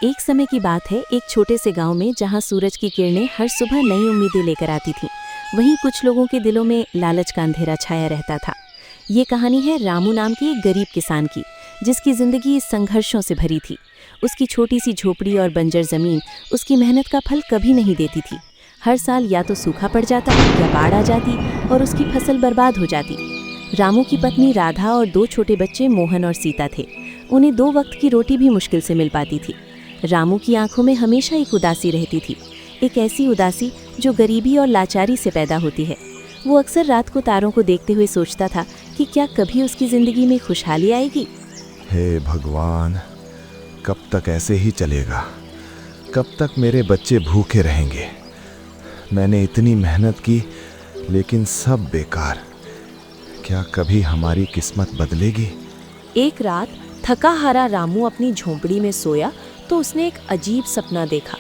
एक समय की बात है, एक छोटे से गांव में जहां सूरज की किरणें हर सुबह नई उम्मीदें लेकर आती थीं, वहीं कुछ लोगों के दिलों में लालच का अंधेरा छाया रहता था। ये कहानी है रामू नाम के एक गरीब किसान की, जिसकी जिंदगी संघर्षों से भरी थी। उसकी छोटी सी झोपड़ी और बंजर जमीन उसकी मेहनत का फल कभी नहीं देती थी। हर साल या तो सूखा पड़ जाता या बाढ़ आ जाती और उसकी फसल बर्बाद हो जाती। रामू की पत्नी राधा और दो छोटे बच्चे मोहन और सीता थे। उन्हें 2 वक्त की रोटी भी मुश्किल से मिल पाती थी। रामू की आंखों में हमेशा एक उदासी रहती थी, एक ऐसी उदासी जो गरीबी और लाचारी से पैदा होती है। वो अक्सर रात को तारों को देखते हुए सोचता था कि क्या कभी उसकी जिंदगी में खुशहाली आएगी। हे भगवान, कब तक ऐसे ही चलेगा? कब तक मेरे बच्चे भूखे रहेंगे? मैंने इतनी मेहनत की, लेकिन सब बेकार। क्या कभी हमारी किस्मत बदलेगी? एक रात थका हारा रामू अपनी झोंपड़ी में सोया तो उसने एक अजीब सपना देखा।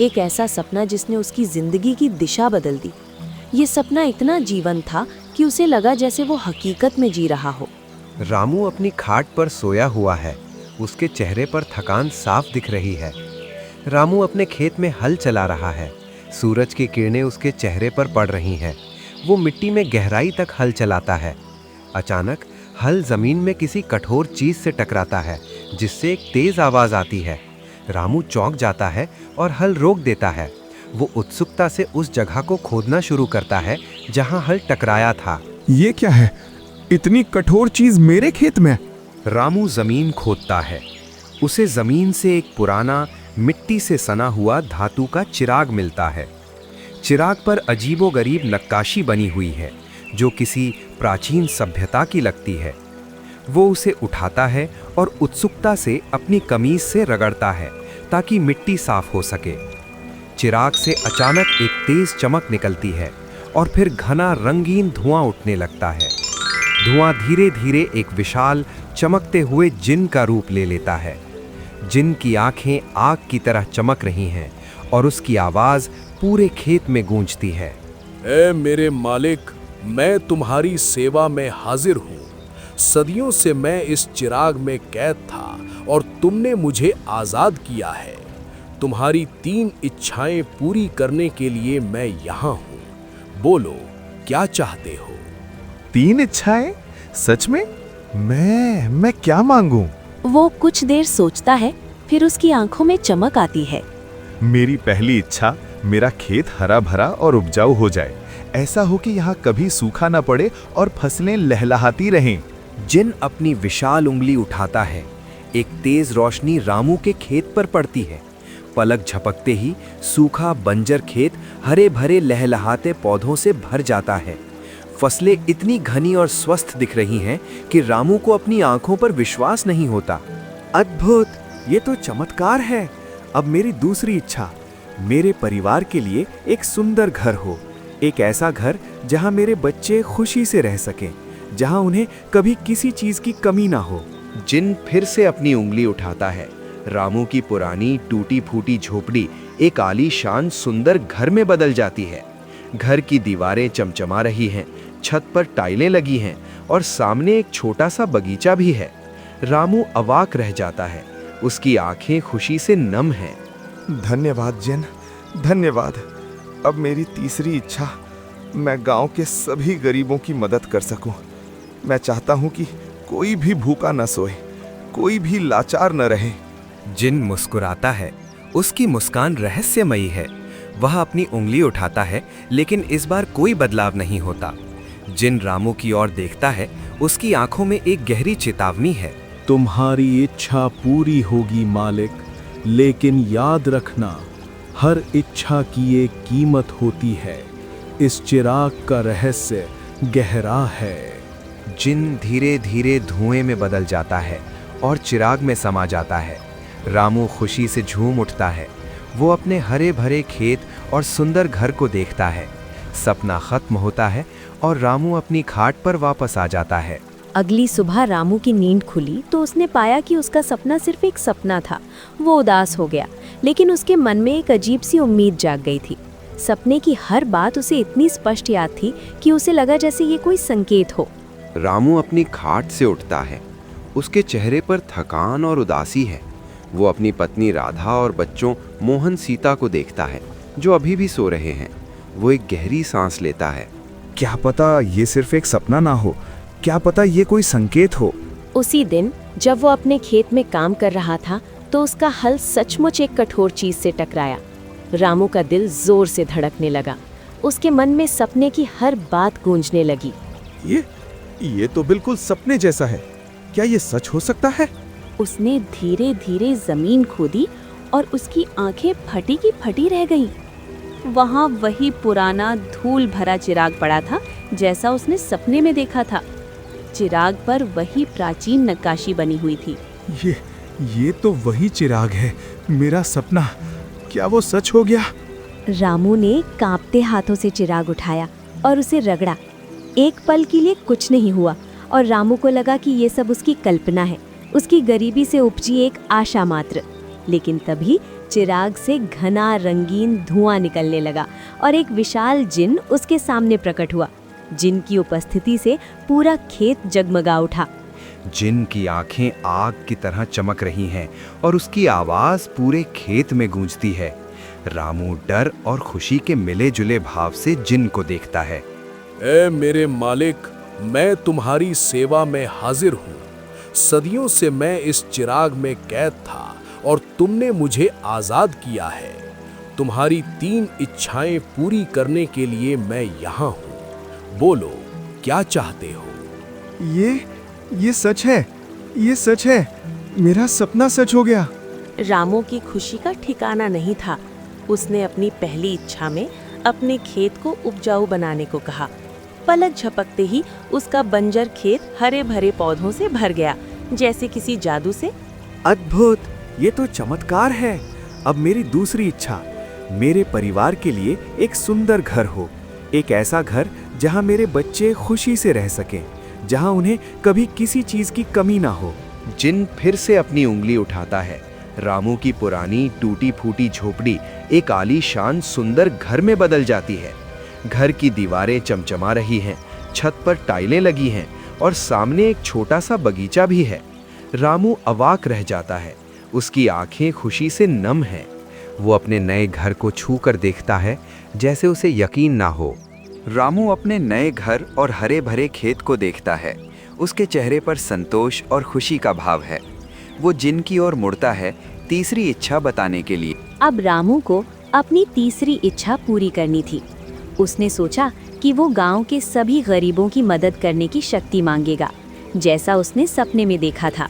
एक ऐसा सपना जिसने उसकी जिंदगी की दिशा बदल दी। ये सपना इतना जीवंत था कि उसे लगा जैसे वो हकीकत में जी रहा हो। रामू अपनी खाट पर सोया हुआ है। उसके चेहरे पर थकान साफ दिख रही है। रामू अपने खेत में हल चला रहा है। सूरज की किरणें उसके चेहरे पर पड़ रही हैं। वो मिट्टी में गहराई तक हल चलाता है। अचानक हल जमीन में किसी कठोर चीज से टकराता है, जिससे एक तेज आवाज आती है। रामू चौंक जाता है और हल रोक देता है। वो उत्सुकता से उस जगह को खोदना शुरू करता है जहां हल टकराया था। ये क्या है? इतनी कठोर चीज मेरे खेत में? रामू जमीन खोदता है। उसे जमीन से एक पुराना मिट्टी से सना हुआ धातु का चिराग मिलता है। चिराग पर अजीबोगरीब नक्काशी बनी हुई है, जो किसी प्राचीन सभ्यता की लगती है। वो उसे उठाता है और उत्सुकता से अपनी कमीज से रगड़ता है ताकि मिट्टी साफ हो सके। चिराग से अचानक एक तेज चमक निकलती है और फिर घना रंगीन धुआं उठने लगता है। धुआं धीरे धीरे एक विशाल चमकते हुए जिन का रूप ले लेता है। जिन की आंखें आग की तरह चमक रही हैं और उसकी आवाज पूरे खेत में गूंजती है। ऐ मेरे मालिक, मैं तुम्हारी सेवा में हाजिर हूँ। सदियों से मैं इस चिराग में कैद था और तुमने मुझे आजाद किया है। तुम्हारी 3 इच्छाएं पूरी करने के लिए मैं यहाँ हूँ। बोलो, क्या चाहते हो? 3 इच्छाएं? सच में? मैं क्या मांगूं? वो कुछ देर सोचता है, फिर उसकी आंखों में चमक आती है। मेरी पहली इच्छा, मेरा खेत हरा भरा और उपजाऊ हो जाए। ऐसा हो कि यहाँ कभी सूखा न पड़े और फसलें लहलहाती रहें। जिन अपनी विशाल उंगली उठाता है। एक तेज रोशनी रामू के खेत पर पड़ती है। पलक झपकते ही सूखा बंजर खेत हरे भरे लहलहाते पौधों से भर जाता है। फसलें इतनी घनी और स्वस्थ दिख रही हैं कि रामू को अपनी आंखों पर विश्वास नहीं होता। अद्भुत! ये तो चमत्कार है। अब मेरी दूसरी इच्छा, मेरे परिवार के लिए एक सुंदर घर हो। एक ऐसा घर जहां मेरे बच्चे खुशी से रह सकें, जहां उन्हें कभी किसी चीज की कमी ना हो। जिन फिर से अपनी उंगली उठाता है। रामू की पुरानी टूटी फूटी झोपड़ी एक आलीशान सुंदर घर में बदल जाती है। घर की दीवारें चमचमा रही हैं, छत पर टाइलें लगी हैं और सामने एक छोटा सा बगीचा भी है। रामू अवाक रह जाता है। उसकी आंखें खुशी से नम हैं। धन्यवाद जिन, धन्यवाद। अब मेरी तीसरी इच्छा, मैं गांव के सभी गरीबों की मदद कर सकूं। मैं चाहता हूं कि कोई भी भूखा न सोए, कोई भी लाचार न रहे। जिन मुस्कुराता है। उसकी मुस्कान रहस्यमयी है। वह अपनी उंगली उठाता है, लेकिन इस बार कोई बदलाव नहीं होता। जिन रामू की ओर देखता है। उसकी आंखों में एक गहरी चेतावनी है। तुम्हारी इच्छा पूरी होगी मालिक, लेकिन याद रखना, हर इच्छा की एक कीमत होती है। इस चिराग का रहस्य गहरा है। जिन धीरे धीरे धुएं में बदल जाता है और चिराग में समा जाता है। रामू खुशी से झूम उठता है। वो अपने हरे भरे खेत और सुंदर घर को देखता है। सपना खत्म होता है और रामू अपनी खाट पर वापस आ जाता है। अगली सुबह रामू की नींद खुली तो उसने पाया कि उसका सपना सिर्फ एक सपना था। वो उदास हो गया, लेकिन उसके मन में एक अजीब सी उम्मीद जाग गई थी। सपने की हर बात उसे इतनी स्पष्ट याद थी कि उसे लगा जैसे ये कोई संकेत हो। रामू अपनी खाट से उठता है। उसके चेहरे पर थकान और उदासी है। वो अपनी पत्नी राधा और बच्चों मोहन सीता को देखता है जो अभी भी सो रहे हैं। वो एक गहरी सांस लेता है। क्या पता ये सिर्फ एक सपना ना हो, क्या पता ये कोई संकेत हो। उसी दिन जब वो अपने खेत में काम कर रहा था तो उसका हल सचमुच एक कठोर चीज से टकराया। रामू का दिल जोर से धड़कने लगा। उसके मन में सपने की हर बात गूंजने लगी। ये तो बिल्कुल सपने जैसा है। क्या ये सच हो सकता है? उसने धीरे धीरे जमीन खोदी और उसकी आंखें फटी की फटी रह गईं। वहाँ वही पुराना धूल भरा चिराग पड़ा था जैसा उसने सपने में देखा था। चिराग पर वही प्राचीन नक्काशी बनी हुई थी। ये तो वही चिराग है, मेरा सपना। क्या वो सच हो गया? रामू ने कांपते हाथों से चिराग उठाया और उसे रगड़ा। एक पल के लिए कुछ नहीं हुआ और रामू को लगा कि ये सब उसकी कल्पना है, उसकी गरीबी से उपजी एक आशा मात्र। लेकिन तभी चिराग से घना रंगीन धुआं निकलने लगा और एक विशाल जिन उसके सामने प्रकट हुआ। जिन की उपस्थिति से पूरा खेत जगमगा उठा। जिन की आंखें आग की तरह चमक रही हैं और उसकी आवाज पूरे खेत में गूंजती है। रामू डर और खुशी के मिले जुले भाव से जिन को देखता है। ए मेरे मालिक, मैं तुम्हारी सेवा में हाजिर हूँ। सदियों से मैं इस चिराग में कैद था और तुमने मुझे आजाद किया है। तुम्हारी 3 इच्छाएं पूरी करने के लिए मैं यहाँ हूँ। बोलो, क्या चाहते हो? ये सच है, ये सच है। मेरा सपना सच हो गया। रामू की खुशी का ठिकाना नहीं था। उसने अपनी पहली इच्छा में अपने खेत को उपजाऊ बनाने को कहा। पलक झपकते ही उसका बंजर खेत हरे भरे पौधों से भर गया, जैसे किसी जादू से। अद्भुत! ये तो चमत्कार है। अब मेरी दूसरी इच्छा, मेरे परिवार के लिए एक सुंदर घर हो। एक ऐसा घर जहाँ मेरे बच्चे खुशी से रह सकें, जहाँ उन्हें कभी किसी चीज की कमी ना हो। जिन फिर से अपनी उंगली उठाता है। रामू की पुरानी टूटी फूटी झोपड़ी एक आलीशान सुंदर घर में बदल जाती है। घर की दीवारें चमचमा रही हैं, छत पर टाइलें लगी हैं और सामने एक छोटा सा बगीचा भी है। रामू अवाक रह जाता है। उसकी आंखें खुशी से नम हैं। वो अपने नए घर को छू कर देखता है जैसे उसे यकीन ना हो। रामू अपने नए घर और हरे भरे खेत को देखता है। उसके चेहरे पर संतोष और खुशी का भाव है। वो जिन की ओर मुड़ता है तीसरी इच्छा बताने के लिए। अब रामू को अपनी तीसरी इच्छा पूरी करनी थी। उसने सोचा कि वो गांव के सभी गरीबों की मदद करने की शक्ति मांगेगा, जैसा उसने सपने में देखा था।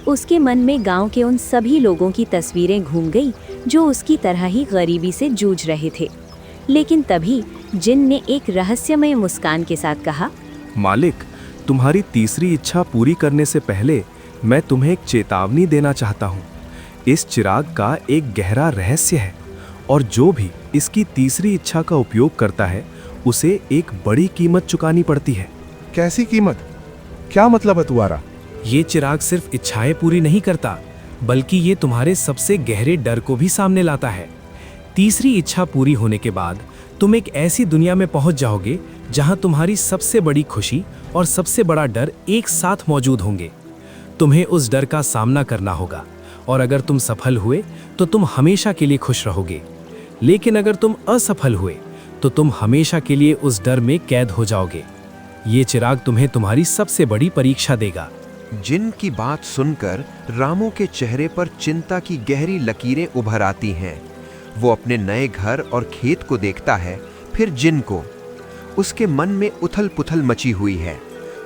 उसके मन में गांव के उन सभी लोगों की तस्वीरें घूम गई जो उसकी तरह ही गरीबी से जूझ रहे थे। लेकिन तभी जिन ने एक रहस्यमय मुस्कान के साथ कहा, मालिक, तुम्हारी तीसरी इच्छा पूरी करने से पहले मैं तुम्हें एक चेतावनी देना चाहता हूँ। इस चिराग का एक गहरा रहस्य है और जो भी इसकी तीसरी इच्छा का उपयोग करता है उसे एक बड़ी कीमत चुकानी पड़ती है। कैसी कीमत? क्या मतलब है तुम्हारा? ये चिराग सिर्फ इच्छाएं पूरी नहीं करता, बल्कि ये तुम्हारे सबसे गहरे डर को भी सामने लाता है। तीसरी इच्छा पूरी होने के बाद तुम एक ऐसी दुनिया में पहुंच जाओगे जहां तुम्हारी सबसे बड़ी खुशी और सबसे बड़ा डर एक साथ मौजूद होंगे। तुम्हें उस डर का सामना करना होगा और अगर तुम सफल हुए तो तुम हमेशा के लिए खुश रहोगे, लेकिन अगर तुम असफल हुए तो तुम हमेशा के लिए उस डर में कैद हो जाओगे। ये चिराग तुम्हें तुम्हारी सबसे बड़ी परीक्षा देगा। जिन की बात सुनकर रामू के चेहरे पर चिंता की गहरी लकीरें उभर आती हैं। वो अपने नए घर और खेत को देखता है, फिर जिन को। उसके मन में उथल-पुथल मची हुई है।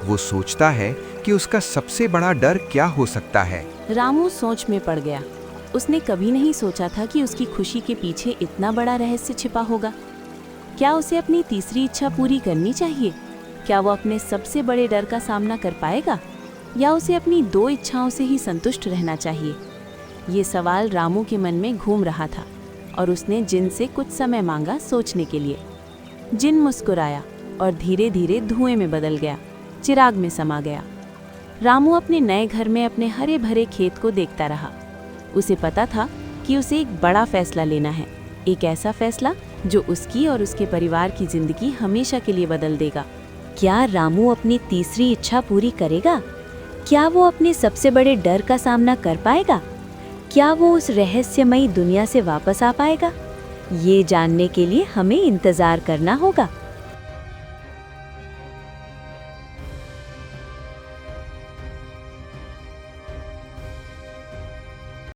वो सोचता है कि उसका सबसे बड़ा डर क्या हो सकता है। रामू सोच में पड़ गया। उसने कभी नहीं सोचा था कि उसकी खुशी के पीछे इतना बड़ा रहस्य छिपा होगा। क्या उसे अपनी तीसरी इच्छा पूरी करनी चाहिए? क्या वो अपने सबसे बड़े डर का सामना कर पाएगा, या उसे अपनी 2 इच्छाओं से ही संतुष्ट रहना चाहिए? ये सवाल रामू के मन में घूम रहा था और उसने जिन से कुछ समय मांगा सोचने के लिए। जिन मुस्कुराया और धीरे धीरे धुएं में बदल गया, चिराग में समा गया। रामू अपने नए घर में अपने हरे भरे खेत को देखता रहा। उसे पता था कि उसे एक बड़ा फैसला लेना है, एक ऐसा फैसला जो उसकी और उसके परिवार की जिंदगी हमेशा के लिए बदल देगा। क्या रामू अपनी तीसरी इच्छा पूरी करेगा? क्या वो अपने सबसे बड़े डर का सामना कर पाएगा? क्या वो उस रहस्यमयी दुनिया से वापस आ पाएगा? ये जानने के लिए हमें इंतजार करना होगा।